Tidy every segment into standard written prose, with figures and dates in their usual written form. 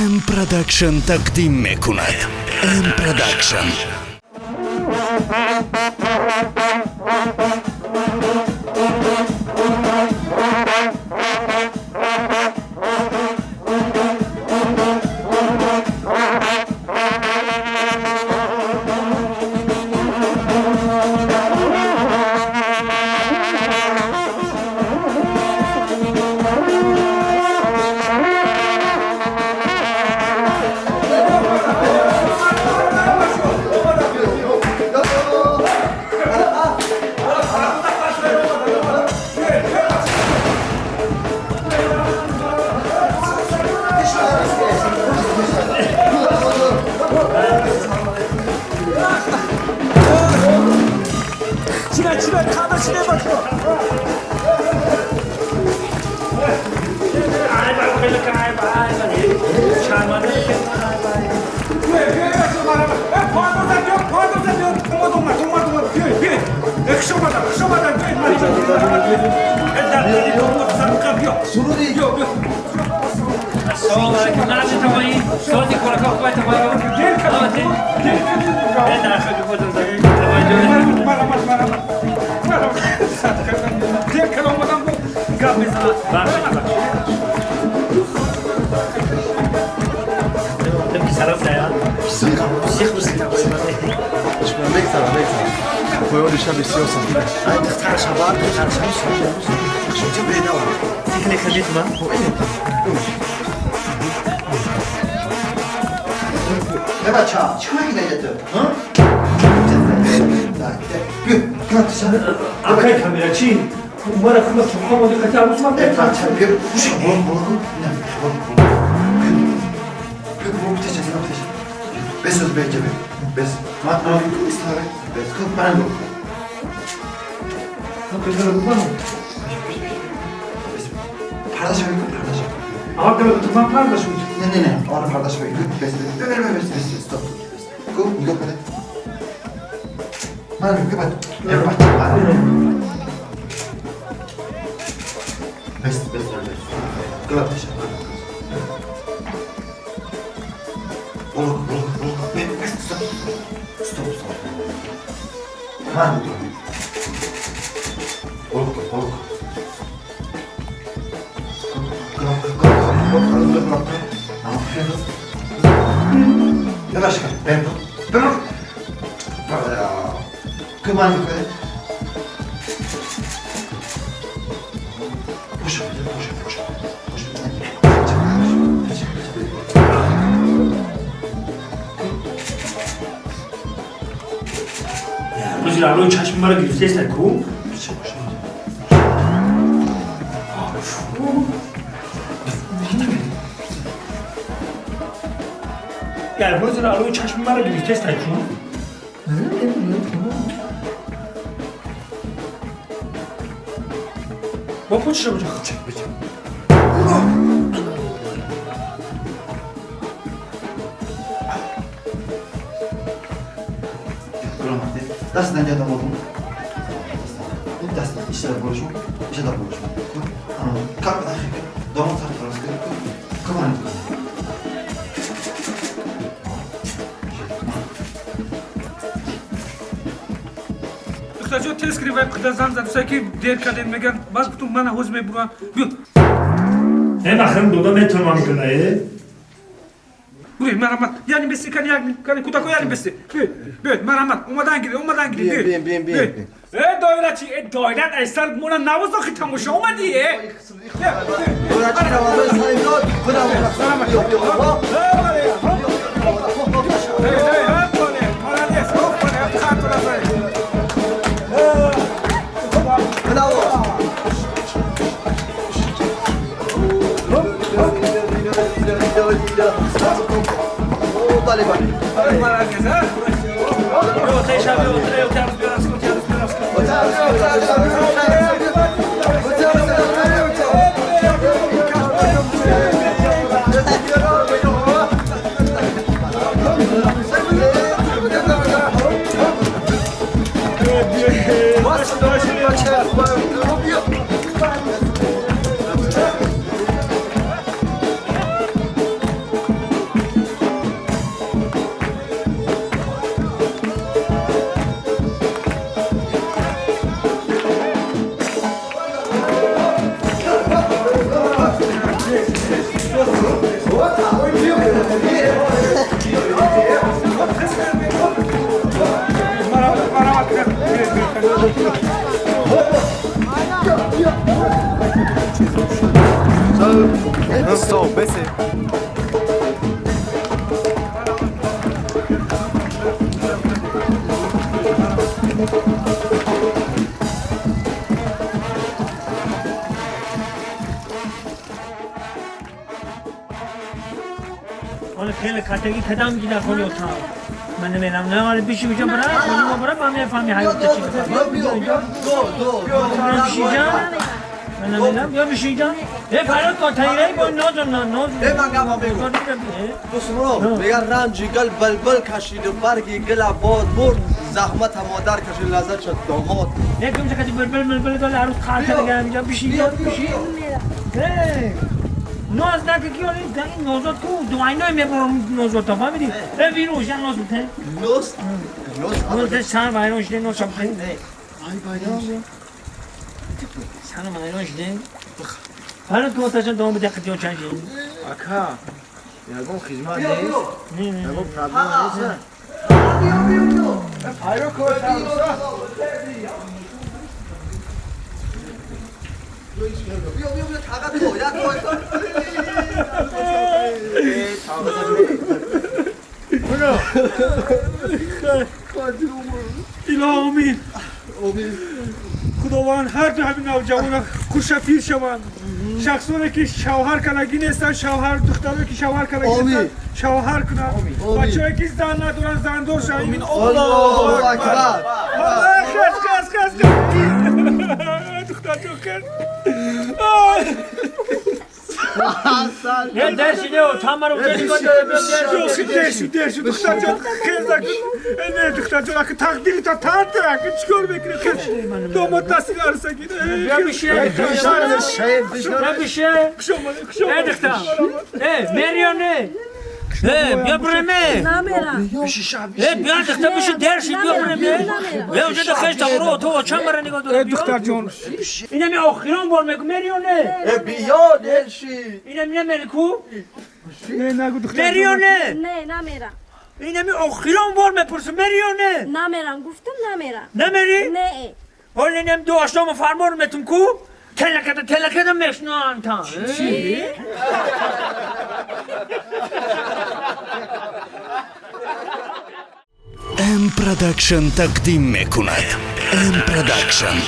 ام پروداکشن تقدیم میکند. ام پروداکشن. الان چشم مرا گرفته است کو یا روز الان چشم مرا گرفته است کو با پوچ رو دست نگه دامادم این دست ایشتر باشم ایشتر باشم کار بداخل داماد سر تراس کرد کمان اخراجات تست کردی و خدا زن زد که دیر کردن میگن باز تو من حوز میبرم بیا نه مخرم دودا میتونم میکنه بوی مرحمت یعنی بسی کنی کودکو یعنی بسی بیا مرحمت اومدن گیری بیم دایره چی دایره ایستر مونا نواز داخل تماشا اومدی دایره چی نواز سایم داد وایسه حالا خیلی کتگی کدام گیده کنی اتاق من نمیدونم نه ولی بیشی میشم برای من میفهمی حیات چی من نمیدونم یا بیشی جان فراد کن تایره با ناز من گم بگو دوستمون میگن رنجی گل بلبل کشید و برگی گل باد برد زحمت مادر کشید لذت شد داماد یکم چه کسی بلبل گل عروس خالصه دیگه اینجا بیشی ناز نکه کی ولی این نازات کو دوائنای میبرم نازات تا فهمیدی ویروش یا ناز بته ناز سر وایروش نه ناز بته سر وایروش نه فرات کو تاش دوم بده خدیو چنجی اکا یگون خدمت نیست یگون پرابلم نیست ایرو کوت بیا طاقت تو یا اله امین خداوند هر جا همین نوجوانا خوشفیر شوند شخصانی که شوهر کنگی نیستن شوهر دخترانی که شوهر کنگی نیستن شوهر کنن بچه‌ای که زن ندارن زندار شوند الله اکبر خس دختر جو کرد یه درسی ده و تامر و جدی درشو دختر جو خیزا نه دختر جو اگه تقدیری تا تارت اگه چیکار بکنی داماد تحصیل عرصه گیره یا بیشه ای دختر میریانه بیا برمه بیا دختر بشه درشی بیا برمه بیا اونجا دخشت برو تو چند بره نگاه داره دختر جان اینم یه آخیران بار میگو میریانه بیا درشی اینم نمیری کو نه نگو دختر میریانه نه نمیرم اینم یه آخیران بار میپرسه میریانه نمیرم گفتم نمیرم نمیری؟ نه حالا اینم دو اشتام فرمان میتون کو تلکده میشنان تا چی؟ ام پروداکشن تقدیم میکند. ام پروداکشن.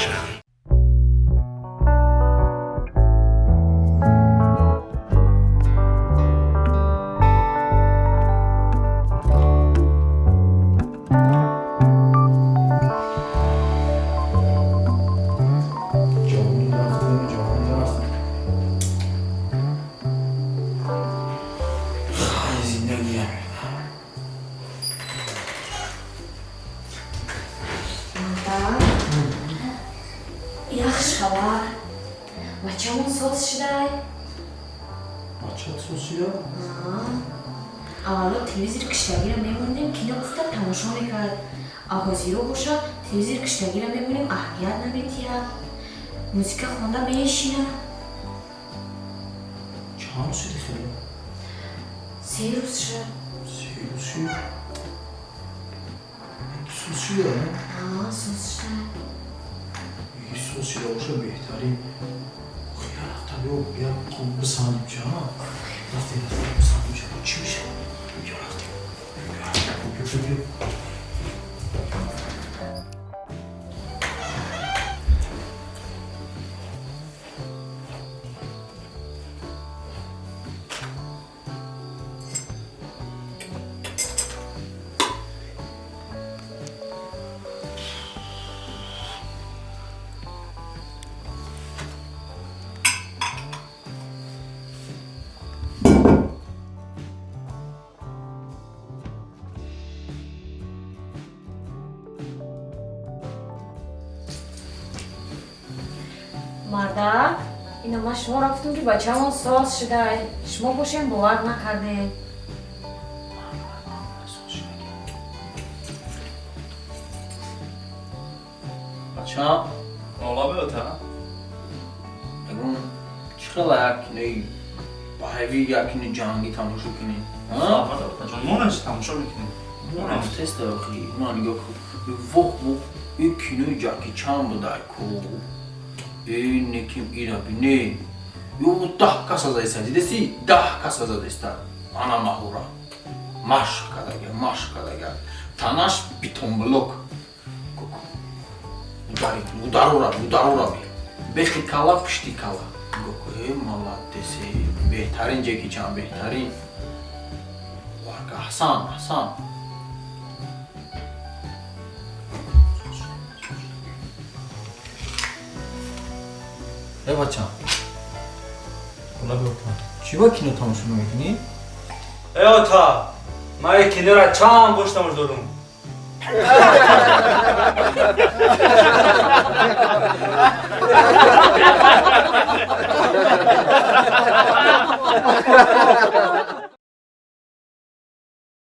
Yaxşı hava. Maçamın sos şiday. Maçat sosyal. Avvalo televizor qishlagiram me'mondem kino qisda tomosha mekarд. Avozиро боша телевизор qishlagiram me'монем аҳамият наметиҳад. Музика хонда мешинам. Çağın sütü xeyli. Se rӯз шуд. Siyusi. Sosyal. Сос шуд. İyi sosyal olsa behterin. Xiyal tabii o bir kom besanım canım. Rafte besanım canım. Çimiş. Ya rafte. мардак ина ман шумо рафтум ки бачаамон соз шудай шумо бошем бовар накардем بچه‌ها حالا بیاتا اگون چقدر یکنی با هیوی یکنی جنگی تماشا کنی ما نشه تماشا میکنیم ما تست آخری ما نگاه کن وقت یک کینوی جاکی چند بوده کو این نکیم ایرا بینه Yo dahka sazaysan desi dahka sazadesta. Ana mahura. Maşka da gel. Tanaş bir tomblok. Udarura bi. Behi kala pişti kala. Goku mala desi. Behtarin Jackie Chan behtarin. Varka Hasan. بچه‌ها حالا بیاتا چی با کینو تماشا میکنی؟ ای تا ما یک کنی را چند گوشتمش دارم